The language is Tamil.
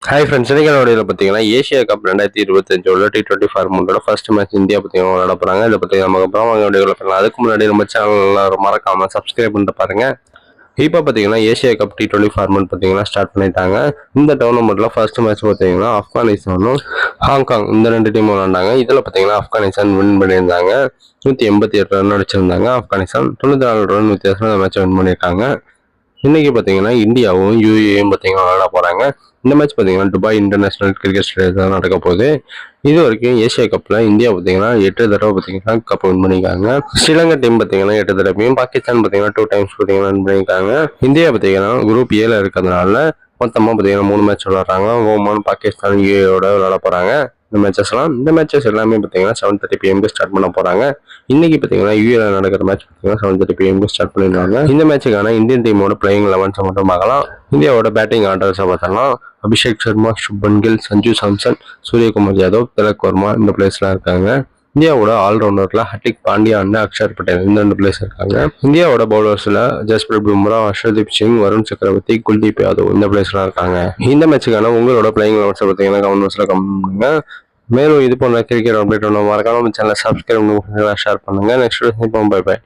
ஹாய் ஃப்ரெண்ட்ஸ், இன்னைக்கான வீடியோவில் பார்த்தீங்கன்னா ஏசியா கப் 2025 T20 ஃபார்மேட்டோட ஃபர்ஸ்ட் மேட்ச் இந்தியா பார்த்தீங்கன்னா விளையாட போகிறாங்க. இதை பற்றி நமக்கு அப்புறம் வீடியோவில் பண்ணலாம். அதுக்கு முன்னாடி நம்ம சேனலில் மறக்காமல் சப்ஸ்கிரைப் பண்ணிட்டு பாருங்க. இப்போ பார்த்தீங்கன்னா ஏசியா கப் T20 ஃபார்மேட் பார்த்தீங்கன்னா ஸ்டார்ட் பண்ணிட்டாங்க. இந்த டோர்னமெண்ட்டில் ஃபர்ஸ்ட் மேட்ச் பார்த்தீங்கன்னா ஆப்கானிஸ்தானும் ஹாங்காங் இந்த ரெண்டு டீமும் விளையாண்டாங்க. இதில் பார்த்தீங்கன்னா ஆப்கானிஸ்தான் வின் பண்ணியிருந்தாங்க. 188 ரன் அடிச்சிருந்தாங்க. ஆப்கானிஸ்தான் 94 ரன் வித்தியாசம் இந்த மேட்ச் வின் பண்ணியிருக்காங்க. இன்னைக்கு பார்த்தீங்கன்னா இந்தியாவும் யூஏயும் பார்த்தீங்கன்னா விளையாட போகிறாங்க. இந்த மேட்ச் பார்த்தீங்கன்னா துபாய் இன்டர்நேஷனல் கிரிக்கெட் ஸ்டேடியம் நடக்க போகுது. இது வரைக்கும் ஏசியா கப்பில் இந்தியா பார்த்தீங்கன்னா 8 தடவை பார்த்தீங்கன்னா கப் வின் பண்ணியிருக்காங்க. ஸ்ரீலங்கா டீம் பார்த்தீங்கன்னா 8 தடவையும், பாகிஸ்தான் பார்த்தீங்கன்னா 2 டைம்ஸ் பார்த்தீங்கன்னா வின் பண்ணியிருக்காங்க. இந்தியா பார்த்தீங்கன்னா குரூப் ஏல இருக்கிறதுனால மொத்தமாக பார்த்தீங்கன்னா 3 மேட்ச் விளையாடுறாங்க. ஓமான், பாகிஸ்தான், யூஏயோட விளையாட போகிறாங்க. இந்த மேட்சஸ் எல்லாமே பார்த்தீங்கன்னா 7:30 PM ஸ்டார்ட் பண்ண போகிறாங்க. இன்னைக்கு பார்த்தீங்கன்னா யூஏல நடக்கிற மேட்ச் பார்த்தீங்கன்னா 7:30 PM ஸ்டார்ட் பண்ணிடுவாங்க. இந்த மேட்சுக்கான இந்தியன் டீமோட பிளேயிங் 11 மட்டும் பார்க்கலாம். இந்தியாவோட பேட்டிங் ஆர்டர்ஸை பார்த்தோம்னா அபிஷேக் சர்மா, சுப்மன் கில், சஞ்சு சாம்சன், சூரியகுமார் யாதவ், திலக் வர்மா இந்த பிளேஸ்லாம் இருக்காங்க. இந்தியாவோட ஆல்ரவுண்டர்ல ஹர்திக் பாண்டியா அண்ட் அக்ஷர் பட்டேல் இந்த 2 பிளேஸ் இருக்காங்க. இந்தியாவோட பவுலர்ஸ்ல ஜஸ்பிரீத் பும்ரா, ஹர்ஷதீப் சிங், வருண் சக்கரவர்த்தி, குல்தீப் யாதவ் இந்த பிளேஸ்லாம் இருக்காங்க. இந்த மேட்சுக்கான உங்களோட பிளேயிங் 11 பார்த்தீங்கன்னா கமெண்ட்ஸ்ல கமெண்ட் பண்ணுங்க. மேலும் இது போன்ற கிரிக்கெட் அப்டேட் மறக்காம சேனலை சப்ஸ்கிரைப் பண்ணுங்க, ஷேர் பண்ணுங்க. Next bye by.